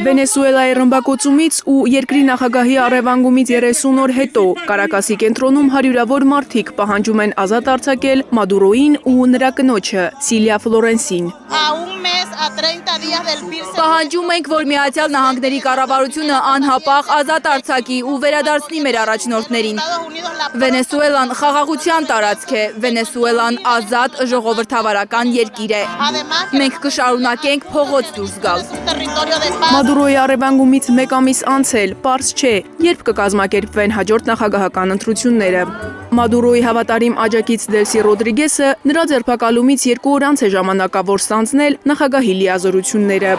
Վենեսուելայի ռմբակոծումից ու երկրի նախագահի առևանգումից 30 օր հետո Կարակասի կենտրոնում հարյուրավոր մարդիկ պահանջում են ազատ արձակել Մադուրոին ու նրա կնոջը Սիլիա Ֆլորենսին։ Պահանջում ենք, որ Միացյալ Նահանգների կառավարությունը անհապաղ ազատ արձակի ու վերադարձնի մեր առաջնորդներին։ Վենեսուելան խաղաղության տարածք է, Վենեսուելան ազատ ժողովրդավարական երկիր է։ Մենք կշարունակենք փողոց դուրս գալ։ Մադուրոյի առևանգումից մեկ ամիս անց էլ պարզ չէ, երբ կկազմակերպվեն հաջորդ նախագահական ընտրությունները։ Մադուրոյի հավատարիմ աջակից Դելսի Ռոդրիգեսը նրա ձերբակալումից 2 օր անց է ժամանակավոր ստանձնել նախագահի լիազորությունները։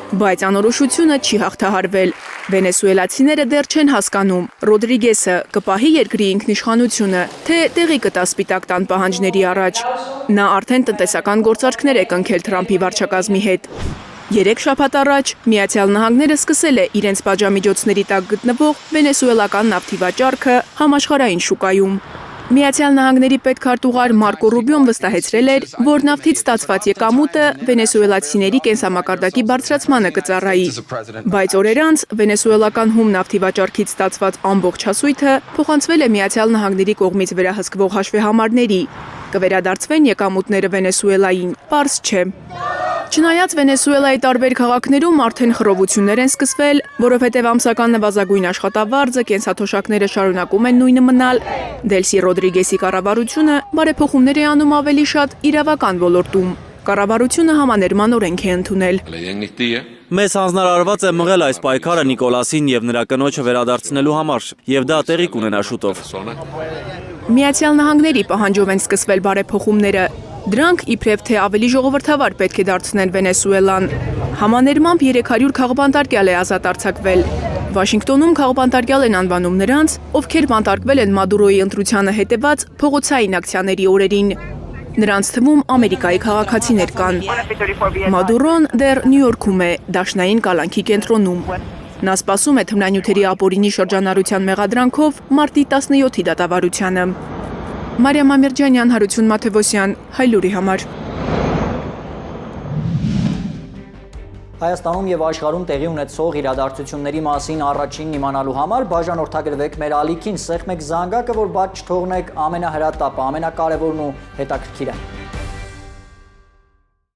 Բայց անորոշությունը չի հաղթահարվել։ Վենեսուելացիները դեռ չեն հասկանում Ռոդրիգեսը կպահի երկրի ինքնիշխանությունը, թե տեղի կտա Սպիտակ տան պահանջների առաջ։ Նա արդեն տնտեսական գործարքներ է կնքել Թրամփի վարչակազմի հետ։ 3 շաբաթ առաջ Միացյալ Նահանգները սկսել է իրենց պատժամիջոցների տակ գտնվող վենեսուելական նավթի վաճառքը համաշխարհային շուկայում։ Միացյալ Նահանգների պետքարտուղար Մարկո Ռուբիոն վստահեցրել էր, որ նավթից ստացված եկամուտը վենեսուելացիների կենսամակարդակի բարձրացմանը կծառայի։ Բայց օրեր անց վենեսուելական հում նավթի վաճառքից ստացված ամբողջ հասույթը փոխանցվել է Միացյալ Նահանգների կողմից վերահսկվող հաշվեհամարների։ Կվերադարձվեն եկամուտները Վենեսուելային, պարզ չէ։ Չնայած Վենեսուելայի տարբեր քաղաքներում արդեն խռովություններ են սկսվել, որովհետև ամսական նվազագույն աշխատավարձը, կենսաթոշակները շարունակում են նույնը մնալ, Դելսի Ռոդրիգեսի կառավարությունը բարեփոխումներ է անում ավելի շատ իրավական ոլորտում։ Կառավարությունը համաներման օրենք է ընդունել։ Մեզ հանձնարարված է մղել այս պայքարը Նիկոլասին և նրա կնոջը վերադարձնելու համար, և դա տեղի կունենա շուտով։ Միացյալ Նահանգների պահանջով են սկսվել բարեփոխումները։ Դրանք իբրև թե ավելի ժողովրդավար պետք է դարձնեն Վենեսուելան։ Համաներմամբ 300 քաղբանտարկյալ է ազատ արձակվել։ Վաշինգտոնում քաղբանտարկյալ են անվանում նրանց, ովքեր բանտարկվել են Մադուրոյի ընտրությանը հետևած փողոցային ակցիաների օրերին։ Նրանց թվում Ամերիկայի քաղաքացիներ կան։ Մադուրոն դեռ Նյու Յորքում է, դաշնային կալանքի կենտրոնում։ Նա սպասում է թմրանյութերի ապօրինի շրջանառության մեղադրանքով մարտի 17-ի դատավարությանը։ Մարիամ Ամիրջանյան, Հարություն Մաթևոսյան, Հայլուրի համար։ Հայաստանում և աշխարհում տեղի ունեցող իրադարձությունների մասին առաջինն իմանալու համար բաժանորդագրվեք մեր ալիքին, սեղմեք զանգակը, որ բաց չթողնեք ամենահրատապը, ամենակարևորն ու հետաքրքիրը։